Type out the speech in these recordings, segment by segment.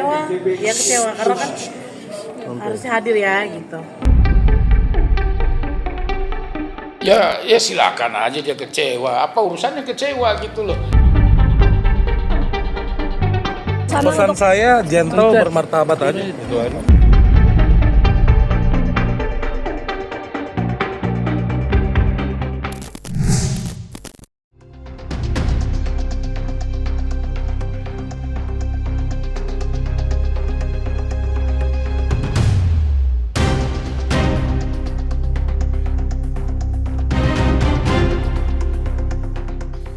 kecewa karena kan harusnya hadir ya gitu. Ya silakan aja dia kecewa. Apa urusannya kecewa gitu loh. Pesan saya gentle, bermartabat aja gitu aja.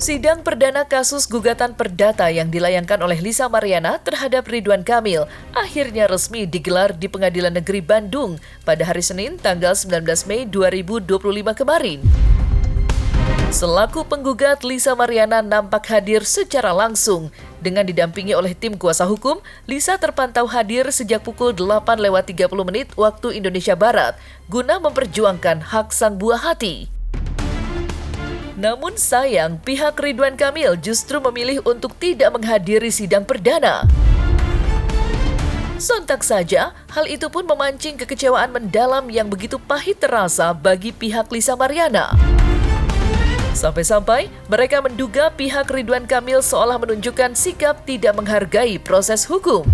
Sidang perdana kasus gugatan perdata yang dilayangkan oleh Lisa Mariana terhadap Ridwan Kamil akhirnya resmi digelar di Pengadilan Negeri Bandung pada hari Senin tanggal 19 Mei 2025 kemarin. Selaku penggugat, Lisa Mariana nampak hadir secara langsung. Dengan didampingi oleh tim kuasa hukum, Lisa terpantau hadir sejak pukul 8:30 waktu Indonesia Barat guna memperjuangkan hak sang buah hati. Namun sayang, pihak Ridwan Kamil justru memilih untuk tidak menghadiri sidang perdana. Sontak saja, hal itu pun memancing kekecewaan mendalam yang begitu pahit terasa bagi pihak Lisa Mariana. Sampai-sampai mereka menduga pihak Ridwan Kamil seolah menunjukkan sikap tidak menghargai proses hukum.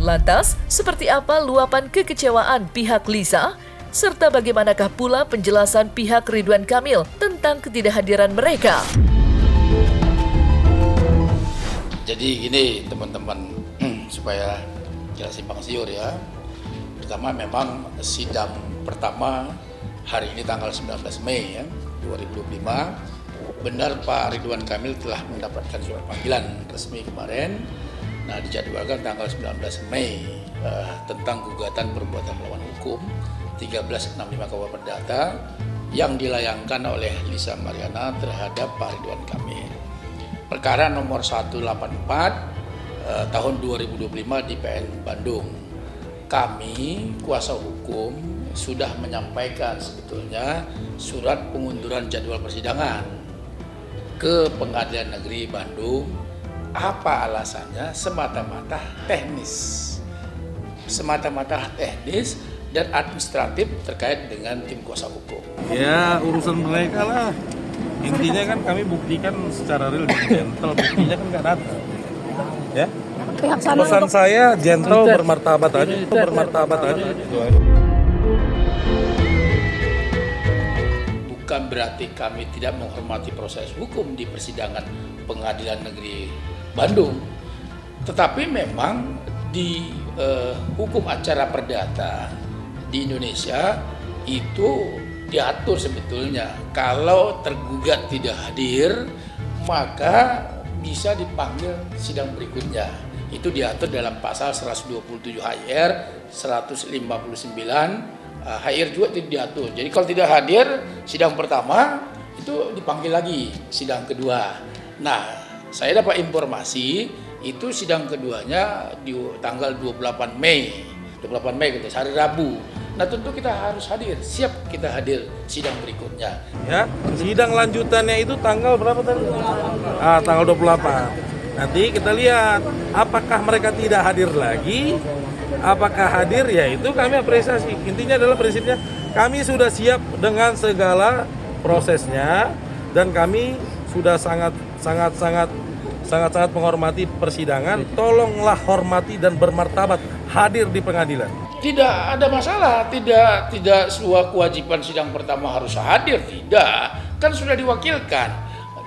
Lantas, seperti apa luapan kekecewaan pihak Lisa? Serta bagaimanakah pula penjelasan pihak Ridwan Kamil tentang ketidakhadiran mereka? Jadi gini teman-teman, supaya jelas simpang siur ya. Pertama memang sidang pertama hari ini tanggal 19 Mei ya, 2025. Benar Pak Ridwan Kamil telah mendapatkan surat panggilan resmi kemarin. Nah, dijadwalkan tanggal 19 Mei tentang gugatan perbuatan melawan hukum 1365 KUH Perdata yang dilayangkan oleh Lisa Mariana terhadap Pak Ridwan Kamil. Perkara nomor 184 tahun 2025 di PN Bandung. Kami kuasa hukum sudah menyampaikan sebetulnya surat pengunduran jadwal persidangan ke Pengadilan Negeri Bandung. Apa alasannya? Semata-mata teknis dan administratif terkait dengan tim kuasa hukum. Ya urusan mereka lah. Intinya kan kami buktikan secara real dan gentle. Buktinya kan nggak datang. Ya. Pesan saya gentle, bermartabat aja. Bermartabat aja. Gitu aja. Bukan berarti kami tidak menghormati proses hukum di persidangan Pengadilan Negeri Bandung, tetapi memang di hukum acara perdata di Indonesia itu diatur sebetulnya kalau tergugat tidak hadir maka bisa dipanggil sidang berikutnya. Itu diatur dalam pasal 127 HIR, 159 HIR juga itu diatur. Jadi kalau tidak hadir sidang pertama itu dipanggil lagi sidang kedua. Nah, saya dapat informasi itu sidang keduanya di tanggal 28 Mei gitu, hari Rabu. Nah, tentu kita harus hadir, siap kita hadir sidang berikutnya. Ya, sidang lanjutannya itu tanggal berapa tadi? Tanggal 28. Nanti kita lihat apakah mereka tidak hadir lagi, apakah hadir, ya itu kami apresiasi. Intinya adalah prinsipnya kami sudah siap dengan segala prosesnya dan kami sudah sangat menghormati persidangan. Tolonglah hormati dan bermartabat hadir di pengadilan. Tidak ada masalah, tidak sebuah kewajiban sidang pertama harus hadir, tidak. Kan sudah diwakilkan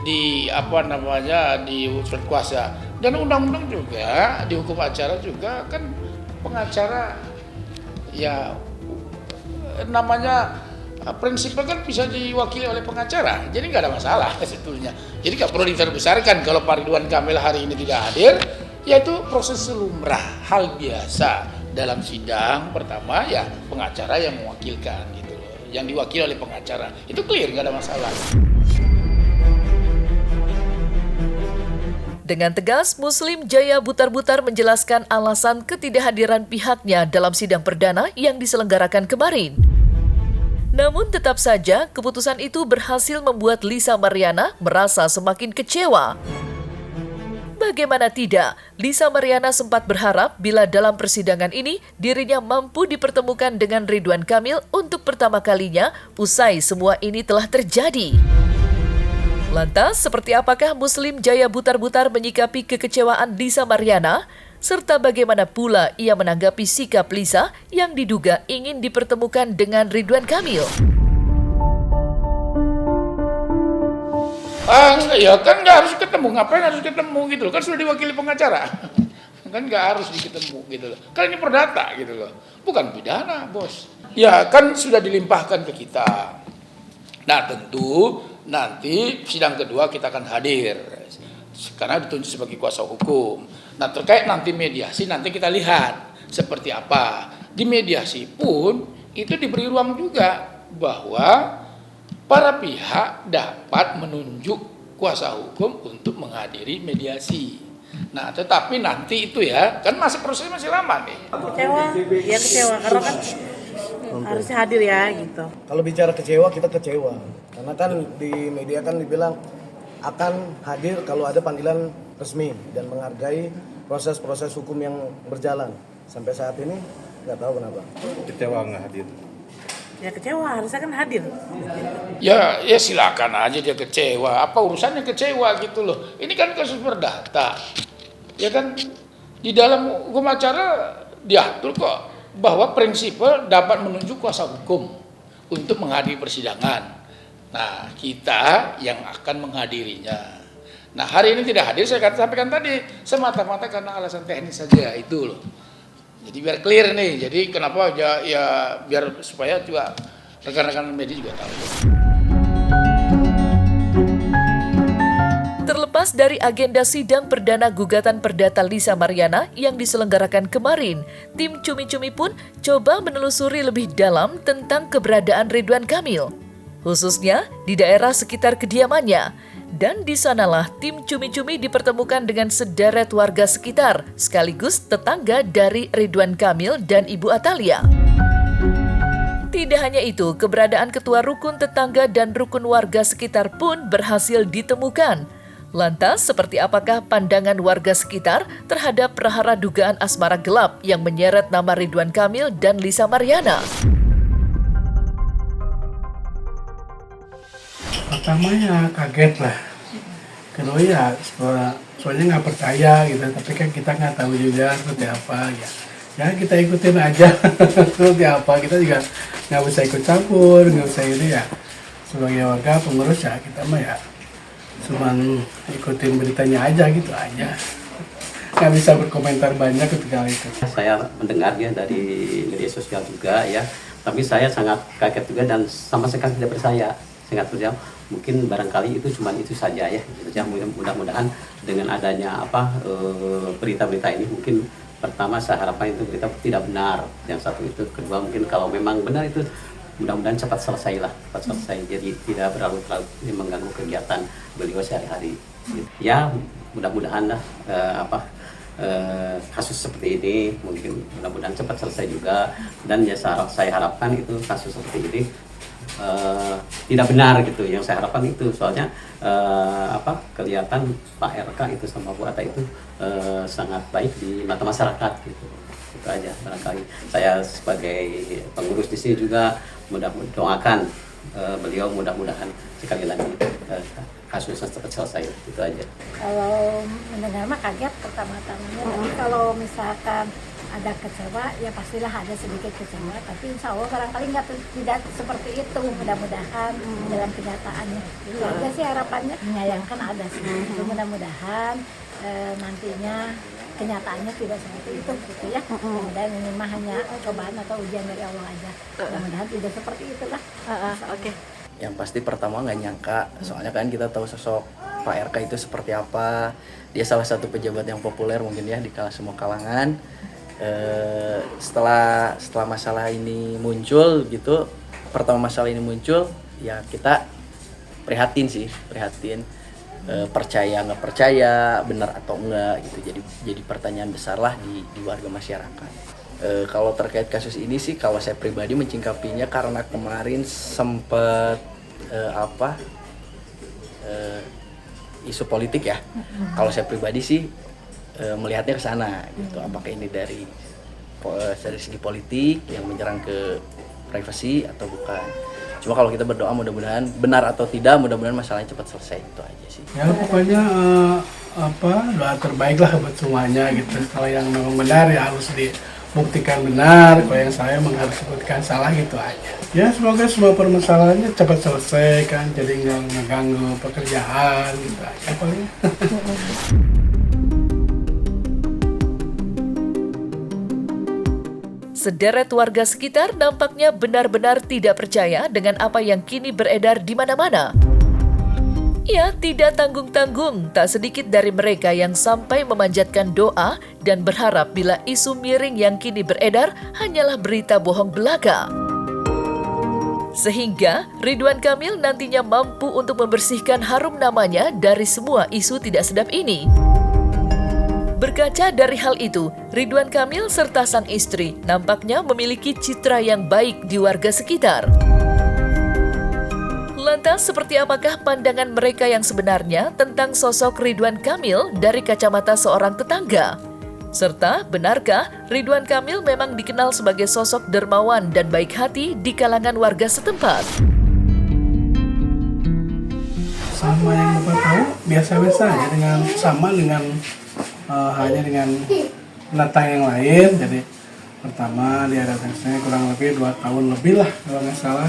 di di surat kuasa. Dan undang-undang juga di hukum acara juga kan pengacara ya namanya prinsipnya kan bisa diwakili oleh pengacara, jadi nggak ada masalah sebetulnya. Jadi nggak perlu dibesar-besarkan kalau Pak Ridwan Kamil hari ini tidak hadir, yaitu proses lumrah, hal biasa dalam sidang pertama ya pengacara yang mewakilkan gitu loh, yang diwakili oleh pengacara itu clear, nggak ada masalah. Dengan tegas, Muslim Jaya Butar-Butar menjelaskan alasan ketidakhadiran pihaknya dalam sidang perdana yang diselenggarakan kemarin. Namun tetap saja keputusan itu berhasil membuat Lisa Mariana merasa semakin kecewa. Bagaimana tidak, Lisa Mariana sempat berharap bila dalam persidangan ini dirinya mampu dipertemukan dengan Ridwan Kamil untuk pertama kalinya usai semua ini telah terjadi. Lantas, seperti apakah Muslim Jaya Butar-Butar menyikapi kekecewaan Lisa Mariana? Serta bagaimana pula ia menanggapi sikap Lisa yang diduga ingin dipertemukan dengan Ridwan Kamil? Ya kan nggak harus ketemu, ngapain harus ketemu gitu loh, kan sudah diwakili pengacara. Kan nggak harus ketemu gitu loh, kan ini perdata gitu loh, bukan pidana bos. Ya kan sudah dilimpahkan ke kita. Nah tentu nanti sidang kedua kita akan hadir, karena ditunjuk sebagai kuasa hukum. Nah terkait nanti mediasi, nanti kita lihat seperti apa. Di mediasi pun itu diberi ruang juga bahwa para pihak dapat menunjuk kuasa hukum untuk menghadiri mediasi. Nah, tetapi nanti itu ya, kan prosesnya masih lama nih. Kecewa karena kan harusnya hadir ya gitu. Kalau bicara kecewa, kita kecewa. Karena kan di media kan dibilang akan hadir kalau ada panggilan resmi dan menghargai proses-proses hukum yang berjalan. Sampai saat ini nggak tahu kenapa. Kecewa nggak hadir. Ya kecewa, harusnya kan hadir. Ya silakan aja dia kecewa. Apa urusannya kecewa gitu loh. Ini kan kasus perdata. Ya kan di dalam hukum acara diatur kok bahwa prinsipal dapat menunjuk kuasa hukum untuk menghadiri persidangan. Nah, kita yang akan menghadirinya. Nah, hari ini tidak hadir, saya sampaikan tadi, semata-mata karena alasan teknis saja itu loh. Jadi biar clear nih, jadi kenapa ya biar supaya juga rekan-rekan media juga tahu. Terlepas dari agenda sidang perdana gugatan perdata Lisa Mariana yang diselenggarakan kemarin, tim Cumi-Cumi pun coba menelusuri lebih dalam tentang keberadaan Ridwan Kamil, khususnya di daerah sekitar kediamannya. Dan di sanalah tim Cumi-Cumi dipertemukan dengan sederet warga sekitar, sekaligus tetangga dari Ridwan Kamil dan Ibu Atalia. Tidak hanya itu, keberadaan ketua rukun tetangga dan rukun warga sekitar pun berhasil ditemukan. Lantas, seperti apakah pandangan warga sekitar terhadap prahara dugaan asmara gelap yang menyeret nama Ridwan Kamil dan Lisa Mariana? Pertamanya kaget lah, kedua ya soalnya nggak percaya gitu, tapi kan kita nggak tahu juga seperti apa ya kita ikutin aja seperti apa, kita juga nggak bisa ikut campur, nggak usah ini ya, sebagai warga pengurus ya kita mah ya cuman ikutin beritanya aja gitu aja, nggak bisa berkomentar banyak ketika itu. Saya mendengarnya dari media sosial juga ya, tapi saya sangat kaget juga dan sama sekali tidak percaya. Sangat percaya, mungkin barangkali itu cuma itu saja ya. Mudah-mudahan dengan adanya berita-berita ini, mungkin pertama saya harapkan itu berita tidak benar. Yang satu itu, kedua mungkin kalau memang benar itu mudah-mudahan cepat selesai, jadi tidak berlarut-larut mengganggu kegiatan beliau sehari-hari. Ya mudah-mudahan lah kasus seperti ini mungkin mudah-mudahan cepat selesai juga, dan ya saya harapkan itu kasus seperti ini tidak benar gitu, yang saya harapkan itu soalnya kelihatan Pak RK itu sama Bu Ata itu sangat baik di mata masyarakat gitu. Itu aja barangkali saya sebagai pengurus di sini juga doakan beliau mudah-mudahan sekali lagi kasusnya cepat selesai, itu aja. Kalau mendengar mah kaget pertama-tamanya, tapi kalau misalkan ada kecewa ya pastilah ada sedikit kecewa, tapi insya Allah barangkali tidak seperti itu, mudah-mudahan dalam kenyataannya itu aja sih harapannya, menyayangkan ada sih, itu mudah-mudahan nantinya kenyataannya tidak seperti itu gitu ya. Mudah-mudahan ini mah hanya cobaan atau ujian dari Allah aja, mudah-mudahan tidak seperti itulah. Oke. Yang pasti pertama nggak nyangka, soalnya kan kita tahu sosok Pak RK itu seperti apa. Dia salah satu pejabat yang populer mungkin ya di semua kalangan. Setelah masalah ini muncul gitu, pertama masalah ini muncul ya kita prihatin, percaya nggak percaya, benar atau enggak gitu. Jadi pertanyaan besar lah di warga masyarakat. Kalau terkait kasus ini sih, kalau saya pribadi mencingkapinya karena kemarin sempat isu politik ya. Kalau saya pribadi sih melihatnya ke sana gitu. Apakah ini dari segi politik yang menyerang ke privasi atau bukan. Cuma kalau kita berdoa mudah-mudahan benar atau tidak, mudah-mudahan masalahnya cepat selesai, itu aja sih. Ya pokoknya doa terbaik lah buat semuanya gitu. Kalau yang memang benar ya harus dibuktikan benar, kalau yang saya memang harus dibuktikan salah, gitu aja. Ya semoga semua permasalahannya cepat selesai kan, jadi nggak mengganggu pekerjaan gitu aja paling. Sederet warga sekitar nampaknya benar-benar tidak percaya dengan apa yang kini beredar di mana-mana. Ya, tidak tanggung-tanggung, tak sedikit dari mereka yang sampai memanjatkan doa dan berharap bila isu miring yang kini beredar hanyalah berita bohong belaka. Sehingga Ridwan Kamil nantinya mampu untuk membersihkan harum namanya dari semua isu tidak sedap ini. Berkaca dari hal itu, Ridwan Kamil serta sang istri nampaknya memiliki citra yang baik di warga sekitar. Lantas, seperti apakah pandangan mereka yang sebenarnya tentang sosok Ridwan Kamil dari kacamata seorang tetangga? Serta, benarkah Ridwan Kamil memang dikenal sebagai sosok dermawan dan baik hati di kalangan warga setempat? Sama yang Bapak tahu, biasa-biasa aja dengan hanya dengan pendatang yang lain. Jadi pertama dia datang ke sini kurang lebih 2 tahun lebih lah kalau nggak salah.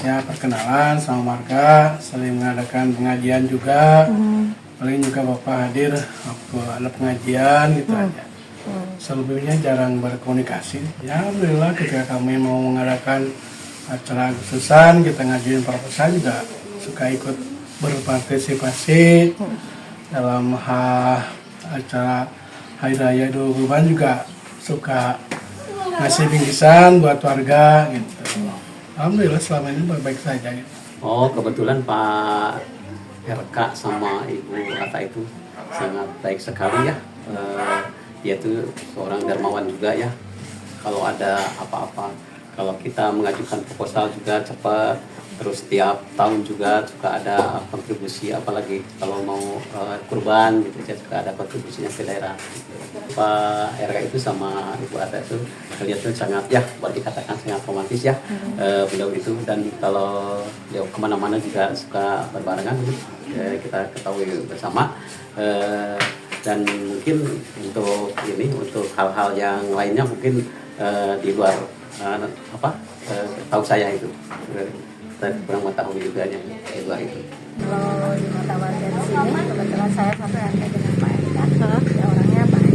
Ya perkenalan sama warga, sering mengadakan pengajian juga. Paling juga Bapak hadir waktu ada pengajian gitu aja. Selebihnya jarang berkomunikasi. Ya alhamdulillah ketika kami mau mengadakan acara khususan, kita ngajuin proposal juga suka ikut berpartisipasi dalam acara Hari Raya Idul Kurban, juga suka ngasih bingkisan buat warga gitu. Alhamdulillah selama ini baik-baik saja gitu. Oh, kebetulan Pak RK sama Ibu Ata itu sangat baik sekali ya. Dia tuh seorang dermawan juga ya. Kalau ada apa-apa, kalau kita mengajukan proposal juga cepat. Terus tiap tahun juga suka ada kontribusi, apalagi kalau mau kurban gitu ya, suka ada kontribusinya ke daerah. Pak RK itu sama Ibu Ata itu kalian tuh sangat ya, boleh dikatakan sangat romantis ya beliau itu. Dan kalau beliau kemana-mana juga suka berbarengan kita ketahui bersama. Dan mungkin untuk hal-hal yang lainnya mungkin di luar tahu saya itu. Kurang mengetahui juga yang di luar itu. Kalau di mata warga di sini, kebetulan saya satu RT dengan Pak RK, ya orangnya baik.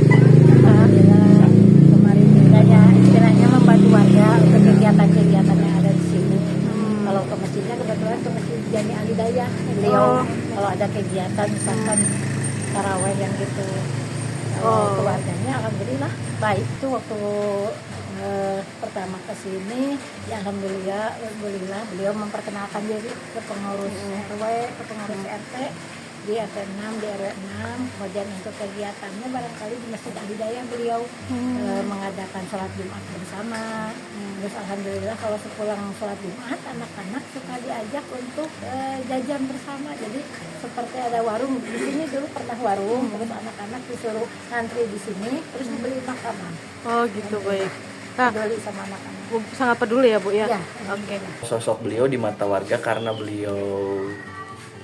Alhamdulillah, kemarin juga ya istilahnya membantu warga untuk kegiatan-kegiatan yang ada di sini. Kalau ke masjidnya, kebetulan ke masjid Jami Alidayah, beliau kalau ada kegiatan misalkan taraweh yang gitu. Kalau keluarganya alhamdulillah baik. Itu waktu pertama ke sini ya alhamdulillah beliau memperkenalkan diri ke pengurus RW, ke pengurus RT di RT 6, di RW 6. Kemudian untuk kegiatannya barangkali di Masjid Alidayah beliau mengadakan sholat Jumat bersama. Terus alhamdulillah kalau sepulang sholat Jumat anak-anak suka diajak untuk jajan bersama. Jadi seperti ada warung di sini, dulu pernah warung, terus anak-anak disuruh ngantri di sini terus dibeli makanan. Oh gitu, baik. Nah, Peduli sama anak-anak. sangat peduli ya Bu ya? Ya, Oke. Sosok beliau di mata warga karena beliau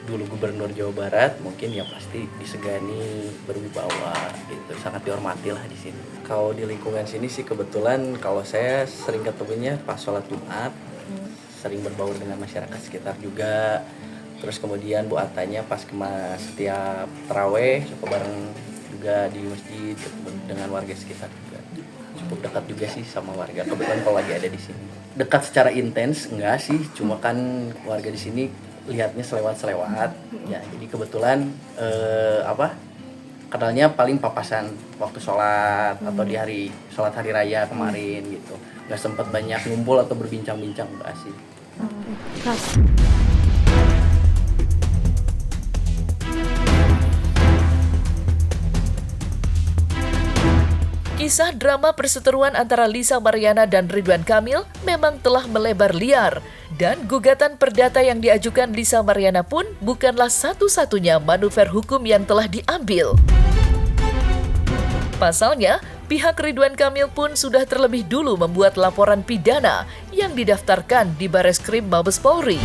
dulu gubernur Jawa Barat, mungkin ya pasti disegani, berwibawa gitu, sangat dihormati lah di sini. Kalau di lingkungan sini sih kebetulan kalau saya sering ketemunya pas sholat Jumat, sering berbaur dengan masyarakat sekitar juga. Terus kemudian Bu Atanya pas setiap taraweh suka bareng juga di masjid dengan warga sekitar juga. Cukup dekat juga sih sama warga, kebetulan kalau lagi ada di sini. Dekat secara intens enggak sih, cuma kan warga di sini lihatnya selewat-selewat ya, jadi kebetulan kenalnya paling papasan waktu sholat atau di sholat hari raya kemarin gitu. Nggak sempat banyak ngumpul atau berbincang-bincang, enggak sih. Kisah drama perseteruan antara Lisa Mariana dan Ridwan Kamil memang telah melebar liar. Dan gugatan perdata yang diajukan Lisa Mariana pun bukanlah satu-satunya manuver hukum yang telah diambil. Pasalnya, pihak Ridwan Kamil pun sudah terlebih dulu membuat laporan pidana yang didaftarkan di Bareskrim Mabes Polri.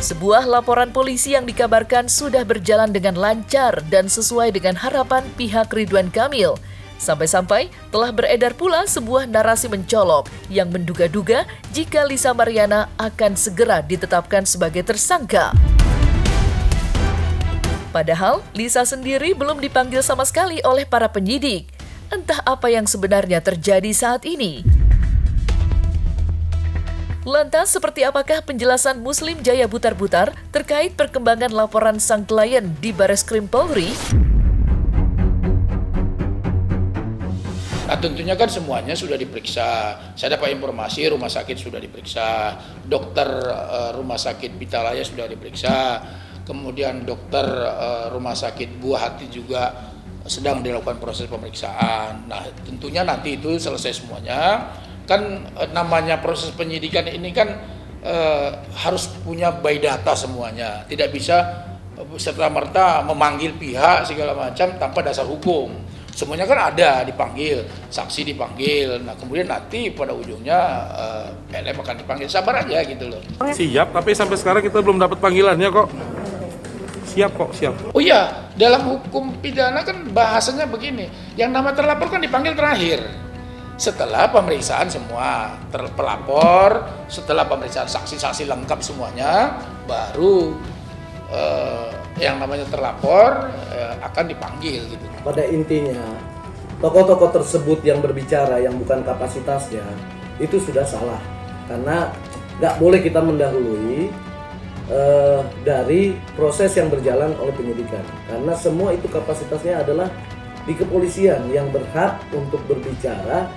Sebuah laporan polisi yang dikabarkan sudah berjalan dengan lancar dan sesuai dengan harapan pihak Ridwan Kamil. Sampai-sampai telah beredar pula sebuah narasi mencolok yang menduga-duga jika Lisa Mariana akan segera ditetapkan sebagai tersangka. Padahal Lisa sendiri belum dipanggil sama sekali oleh para penyidik. Entah apa yang sebenarnya terjadi saat ini. Lantas, seperti apakah penjelasan Muslim Jaya Butar-Butar terkait perkembangan laporan sang klien di Bareskrim Polri? Nah, tentunya kan semuanya sudah diperiksa. Saya dapat informasi rumah sakit sudah diperiksa, dokter rumah sakit Pitalaya sudah diperiksa, kemudian dokter rumah sakit Buah Hati juga sedang dilakukan proses pemeriksaan. Nah, tentunya nanti itu selesai semuanya. Kan namanya proses penyidikan ini kan harus punya by data semuanya. Tidak bisa serta-merta memanggil pihak segala macam tanpa dasar hukum. Semuanya kan ada dipanggil, saksi dipanggil. Nah, kemudian nanti pada ujungnya PLM akan dipanggil. Sabar aja gitu loh. Siap, tapi sampai sekarang kita belum dapat panggilannya kok. Siap kok, siap. Oh iya, dalam hukum pidana kan bahasanya begini. Yang nama terlapor kan dipanggil terakhir. Setelah pemeriksaan semua pelapor, setelah pemeriksaan saksi-saksi lengkap semuanya, baru yang namanya terlapor akan dipanggil gitu. Pada intinya, tokoh-tokoh tersebut yang berbicara yang bukan kapasitasnya itu sudah salah, karena nggak boleh kita mendahului dari proses yang berjalan oleh penyidikan, karena semua itu kapasitasnya adalah di kepolisian yang berhak untuk berbicara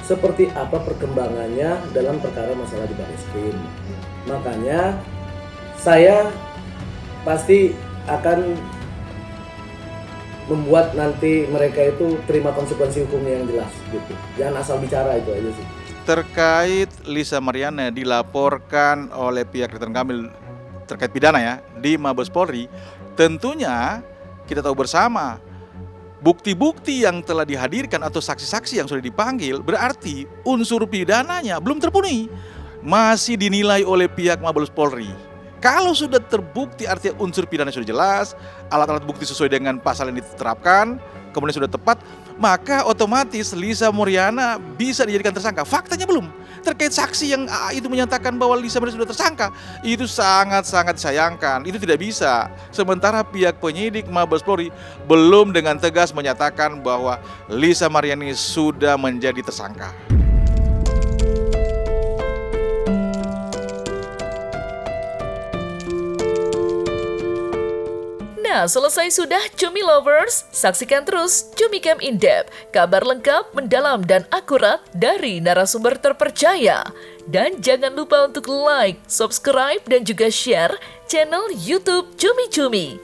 seperti apa perkembangannya dalam perkara masalah di Bareskrim. Makanya saya pasti akan membuat nanti mereka itu terima konsekuensi hukumnya yang jelas gitu. Jangan asal bicara, itu aja sih. Terkait Lisa Mariana dilaporkan oleh pihak Ridwan Kamil terkait pidana ya di Mabes Polri, tentunya kita tahu bersama bukti-bukti yang telah dihadirkan atau saksi-saksi yang sudah dipanggil berarti unsur pidananya belum terpenuhi, masih dinilai oleh pihak Mabes Polri. Kalau sudah terbukti artinya unsur pidana sudah jelas, alat-alat bukti sesuai dengan pasal yang diterapkan, kemudian sudah tepat, maka otomatis Lisa Mariana bisa dijadikan tersangka. Faktanya belum. Terkait saksi yang itu menyatakan bahwa Lisa Mariana sudah tersangka, itu sangat-sangat disayangkan. Itu tidak bisa. Sementara pihak penyidik Mabes Polri belum dengan tegas menyatakan bahwa Lisa Mariana sudah menjadi tersangka. Nah, selesai sudah Cumi Lovers? Saksikan terus Cumi Camp In-Depth, kabar lengkap, mendalam, dan akurat dari narasumber terpercaya. Dan jangan lupa untuk like, subscribe, dan juga share channel YouTube Cumi Cumi.